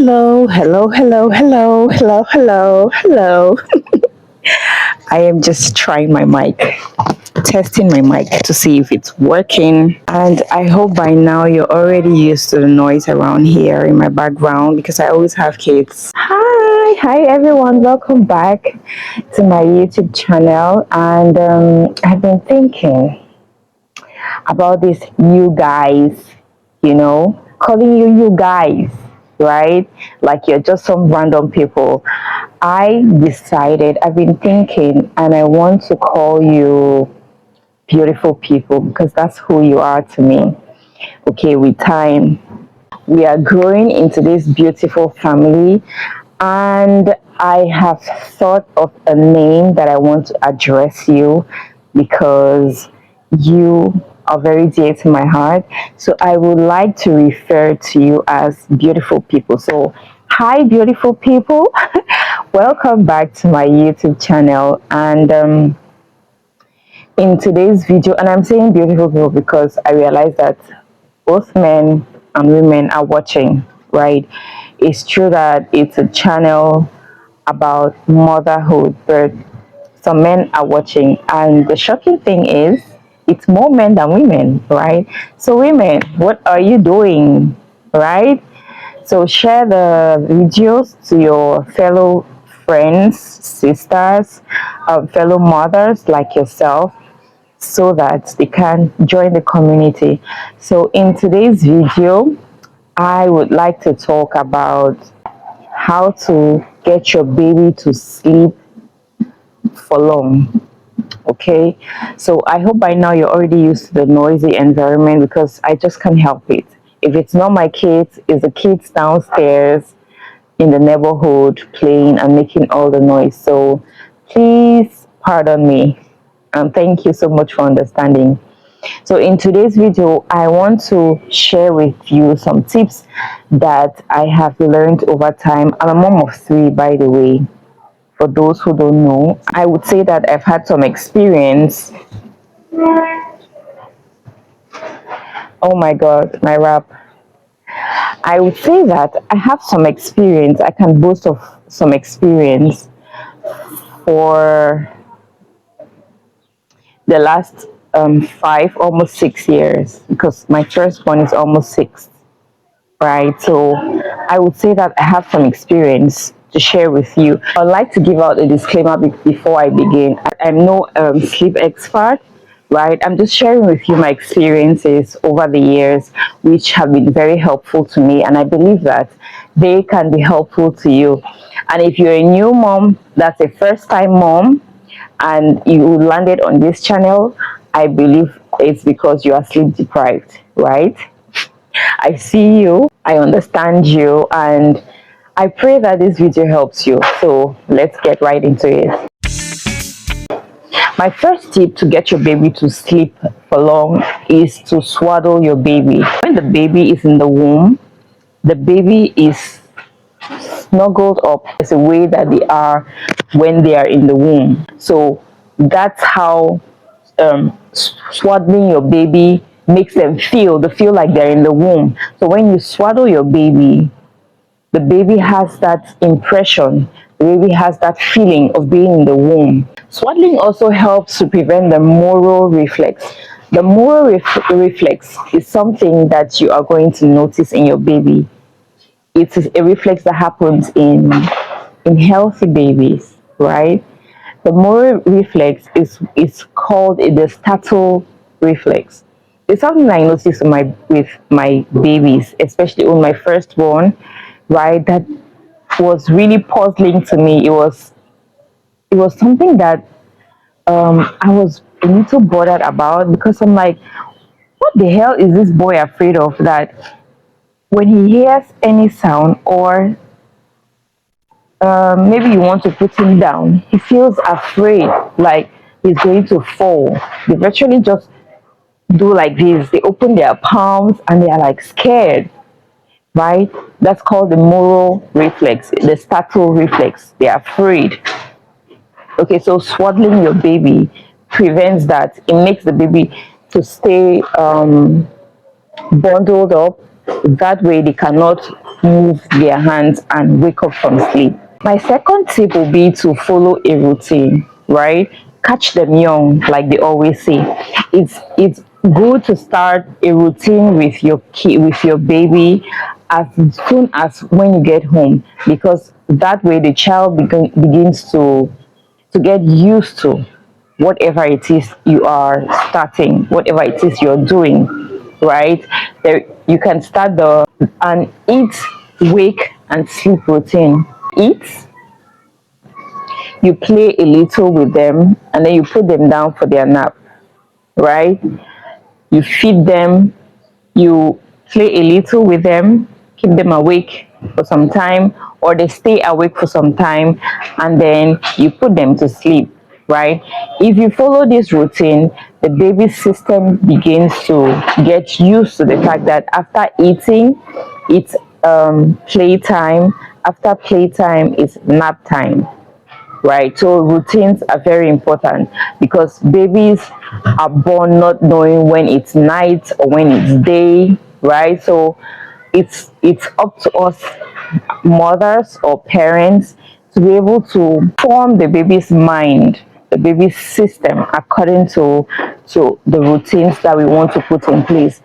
Hello, hello, hello, hello, hello, hello, hello. I am just trying my mic, testing my mic to see if it's working. And I hope by now you're already used to the noise around here in my background because I always have kids. Hi everyone, welcome back to my YouTube channel. And I've been thinking about this you guys, calling you guys, right? Like you're just some random people. I've been thinking, and I want to call you beautiful people because that's who you are to me. Okay, with time, we are growing into this beautiful family, and I have thought of a name that I want to address you because you are very dear to my heart. So I would like to refer to you as beautiful people. So, hi, beautiful people. Welcome back to my YouTube channel. And in today's video, and I'm saying beautiful people because I realize that both men and women are watching, right? It's true that it's a channel about motherhood, but some men are watching, and the shocking thing is it's more men than women, right? So women, what are you doing, right? So share the videos to your fellow friends, sisters, fellow mothers like yourself, so that they can join the community. So in today's video, I would like to talk about how to get your baby to sleep for long. Okay, so I hope by now you're already used to the noisy environment because I just can't help it. If it's not my kids, it's the kids downstairs in the neighborhood playing and making all the noise. So please pardon me, and thank you so much for understanding. So in today's video, I want to share with you some tips that I have learned over time. I'm a mom of three, by the way. For those who don't know, I would say that I've had some experience. Oh my God, my rap. I would say that I have some experience. I can boast of some experience for the last 5, almost 6 years, because my first one is almost 6, right? So I would say that I have some experience to share with you. I'd like to give out a disclaimer before I begin. I'm no sleep expert, right? I'm just sharing with you my experiences over the years, which have been very helpful to me, and I believe that they can be helpful to you. And if you're a new mom, that's a first time mom, and you landed on this channel, I believe it's because you are sleep deprived, right? I see you, I understand you, and I pray that this video helps you. So let's get right into it. My first tip to get your baby to sleep for long is to swaddle your baby. When the baby is in the womb, the baby is snuggled up as a way that they are when they are in the womb. So that's how swaddling your baby makes them feel. They feel like they're in the womb. So when you swaddle your baby, the baby has that impression. The baby has that feeling of being in the womb. Swaddling also helps to prevent the Moro reflex. The Moro reflex is something that you are going to notice in your baby. It is a reflex that happens in healthy babies, right? The Moro reflex is called the startle reflex. It's something I noticed with my babies, especially on my firstborn, right? That was really puzzling to me. It was something that I was a little bothered about because I'm like, what the hell is this boy afraid of? That when he hears any sound, or maybe you want to put him down, he feels afraid, like he's going to fall. They virtually just do like this. They open their palms and they are like scared, right? That's called the Moro reflex, the startle reflex. They are afraid. Okay, so swaddling your baby prevents that. It makes the baby to stay bundled up. That way they cannot move their hands and wake up from sleep. My second tip will be to follow a routine, right? Catch them young, like they always say. It's good to start a routine with your kid, with your baby, as soon as when you get home, because that way the child begins to get used to whatever it is you are starting, whatever it is you're doing, right? There, you can start an eat, wake, and sleep routine. Eat, you play a little with them, and then you put them down for their nap, right? You feed them, you play a little with them, keep them awake for some time, or they stay awake for some time, and then you put them to sleep, right? If you follow this routine, the baby system begins to get used to the fact that after eating, it's playtime, after playtime, it's nap time, right? So routines are very important because babies are born not knowing when it's night or when it's day, right? So it's up to us mothers or parents to be able to form the baby's mind, the baby's system according to the routines that we want to put in place.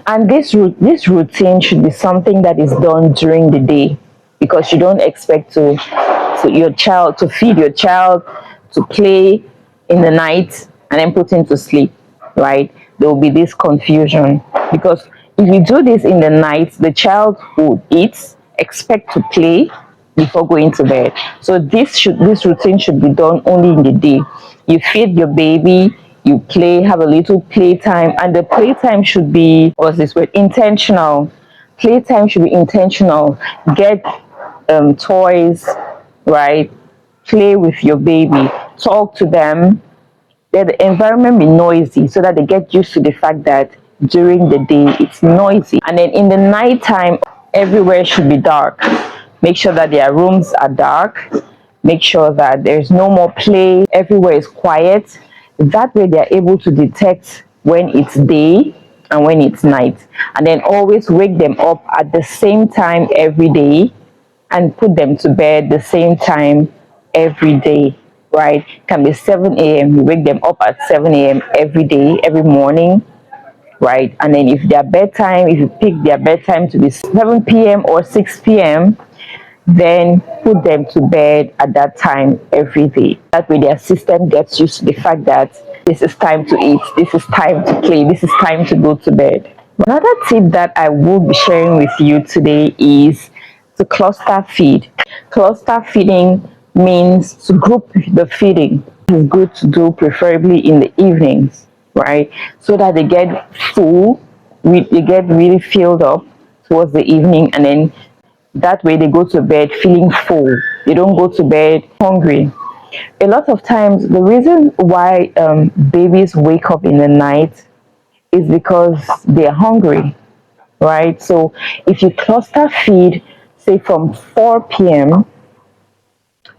And this routine should be something that is done during the day, because you don't expect your child to feed your child, to play in the night, and then put him to sleep, right? There will be this confusion, because if you do this in the night, the child will eat, expect to play before going to bed. So this routine should be done only in the day. You feed your baby, you play, have a little playtime, and the playtime should be, what's this word, intentional. Playtime should be intentional. Get toys, right? Play with your baby, talk to them, let the environment be noisy so that they get used to the fact that during the day it's noisy. And then in the nighttime, everywhere should be dark. Make sure that their rooms are dark. Make sure that there's no more play. Everywhere is quiet. That way they're able to detect when it's day and when it's night. And then always wake them up at the same time every day and put them to bed the same time every day, right? Can be 7 a.m. You wake them up at 7 a.m. every day, every morning, right? And then if their bedtime, if you pick their bedtime to be 7 p.m. or 6 p.m., then put them to bed at that time every day. That way their system gets used to the fact that this is time to eat, this is time to play, this is time to go to bed. Another tip that I will be sharing with you today is to cluster feed. Cluster feeding means to group the feeding. It's good to do preferably in the evenings, right? So that they get full, they get really filled up towards the evening, and then that way they go to bed feeling full. They don't go to bed hungry. A lot of times, the reason why babies wake up in the night is because they're hungry, right? So if you cluster feed, say from 4 p.m.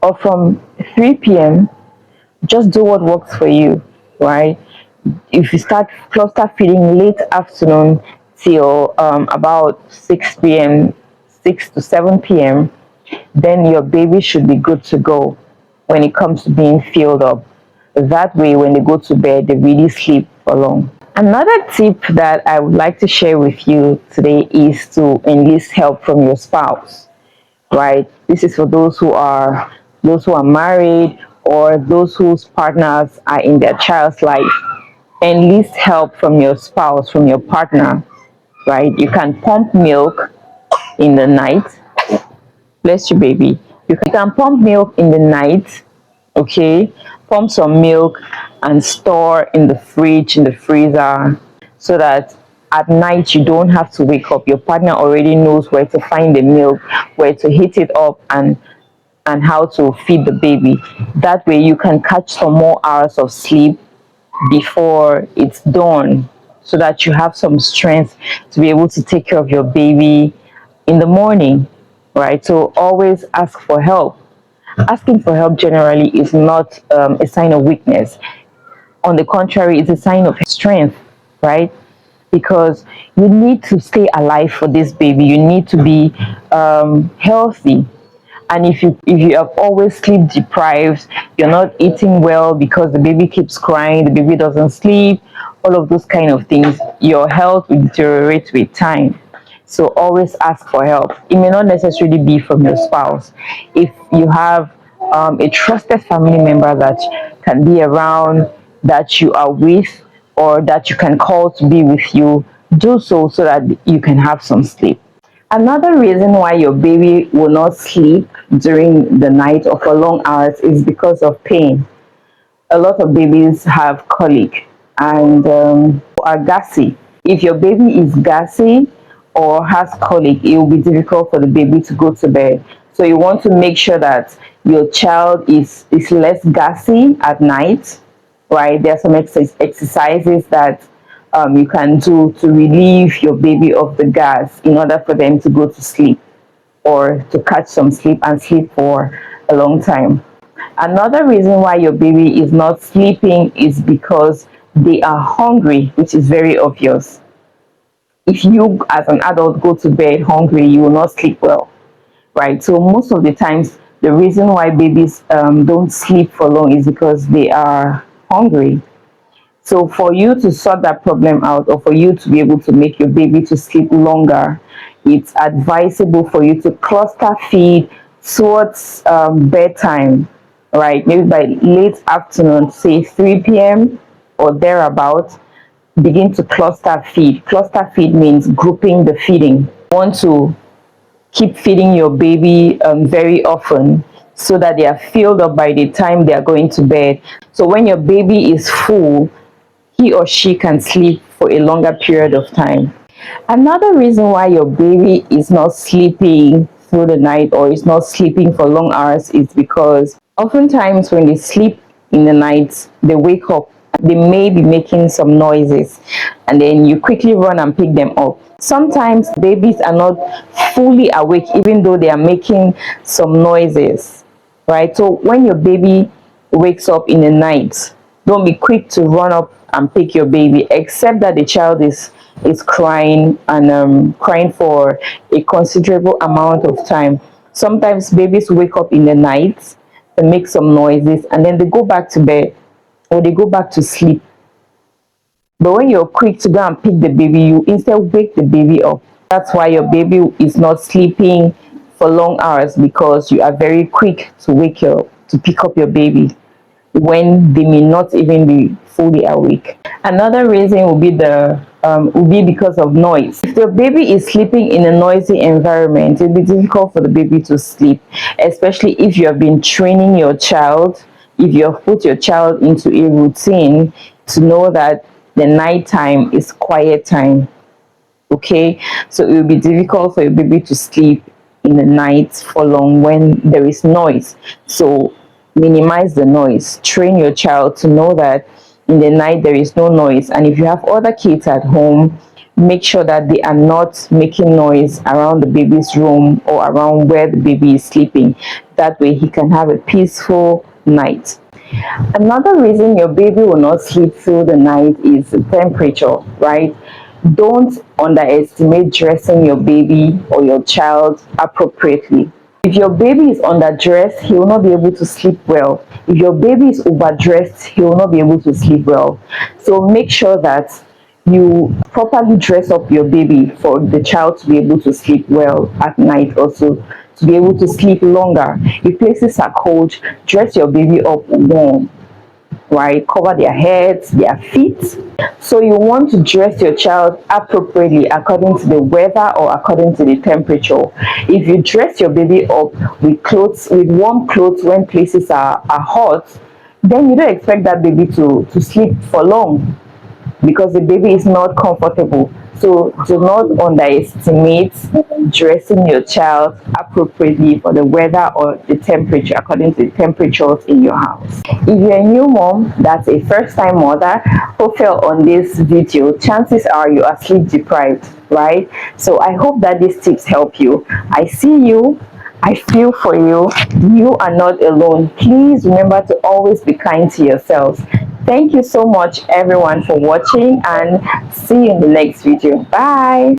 or from 3 p.m., just do what works for you, right? If you start cluster feeding late afternoon till about 6 p.m., 6 to 7 p.m., then your baby should be good to go when it comes to being filled up. That way, when they go to bed, they really sleep for long. Another tip that I would like to share with you today is to enlist help from your spouse, right? This is for those who are married or those whose partners are in their child's life. Enlist help from your spouse, from your partner, right? You can pump milk in the night. Bless you, baby. You can pump milk in the night, okay? Pump some milk and store in the fridge, in the freezer, so that at night you don't have to wake up. Your partner already knows where to find the milk, where to heat it up, and how to feed the baby. That way you can catch some more hours of sleep before it's dawn, so that you have some strength to be able to take care of your baby in the morning, right? So always ask for help. Asking for help generally is not a sign of weakness. On the contrary, it's a sign of strength, right? because you need to stay alive for this baby. You need to be healthy. And if you have always sleep deprived, you're not eating well because the baby keeps crying, the baby doesn't sleep, all of those kind of things, your health will deteriorate with time. So always ask for help. It may not necessarily be from your spouse. If you have a trusted family member that can be around, that you are with, or that you can call to be with you, do so that you can have some sleep. Another reason why your baby will not sleep during the night or for long hours is because of pain. A lot of babies have colic and are gassy. If your baby is gassy or has colic, it will be difficult for the baby to go to bed. So you want to make sure that your child is less gassy at night, right? There are some exercises that you can do to relieve your baby of the gas in order for them to go to sleep or to catch some sleep and sleep for a long time. Another reason why your baby is not sleeping is because they are hungry, which is very obvious. If you, as an adult, go to bed hungry, you will not sleep well, right? So most of the times, the reason why babies don't sleep for long is because they are hungry. So for you to sort that problem out, or for you to be able to make your baby to sleep longer, it's advisable for you to cluster feed towards bedtime, right? Maybe by late afternoon, say 3 p.m. or thereabout, begin to cluster feed. Cluster feed means grouping the feeding. You want to keep feeding your baby very often so that they are filled up by the time they are going to bed. So when your baby is full, he or she can sleep for a longer period of time. Another reason why your baby is not sleeping through the night or is not sleeping for long hours is because oftentimes when they sleep in the night, they wake up, they may be making some noises, and then you quickly run and pick them up. Sometimes babies are not fully awake even though they are making some noises, right? So when your baby wakes up in the night, don't be quick to run up and pick your baby, except that the child is crying and crying for a considerable amount of time. Sometimes babies wake up in the night and make some noises, and then they go back to bed or they go back to sleep. But when you're quick to go and pick the baby, you instead wake the baby up. That's why your baby is not sleeping for long hours, because you are very quick to to pick up your baby when they may not even be fully awake. Another reason will be because of noise. If the baby is sleeping in a noisy environment, it'll be difficult for the baby to sleep, especially if you have been training your child, if you have put your child into a routine to know that the nighttime is quiet time. Okay, so it will be difficult for your baby to sleep in the night for long when there is noise. So minimize the noise. Train your child to know that in the night there is no noise, and if you have other kids at home, make sure that they are not making noise around the baby's room or around where the baby is sleeping. That way he can have a peaceful night. Another reason your baby will not sleep through the night is the temperature, right? Don't underestimate dressing your baby or your child appropriately. If your baby is underdressed, he will not be able to sleep well. If your baby is overdressed, he will not be able to sleep well. So make sure that you properly dress up your baby for the child to be able to sleep well at night, also to be able to sleep longer. If places are cold, dress your baby up warm, right? Cover their heads, their feet. So you want to dress your child appropriately according to the weather or according to the temperature. If you dress your baby up with clothes, with warm clothes when places are hot, then you don't expect that baby to sleep for long, because the baby is not comfortable. So do not underestimate dressing your child appropriately for the weather or the temperature, according to the temperatures in your house. If you're a new mom, that's a first-time mother who fell on this video, chances are you are sleep deprived, right? So I hope that these tips help you. I see you. I feel for you. You are not alone. Please remember to always be kind to yourselves. Thank you so much everyone for watching, and see you in the next video. Bye.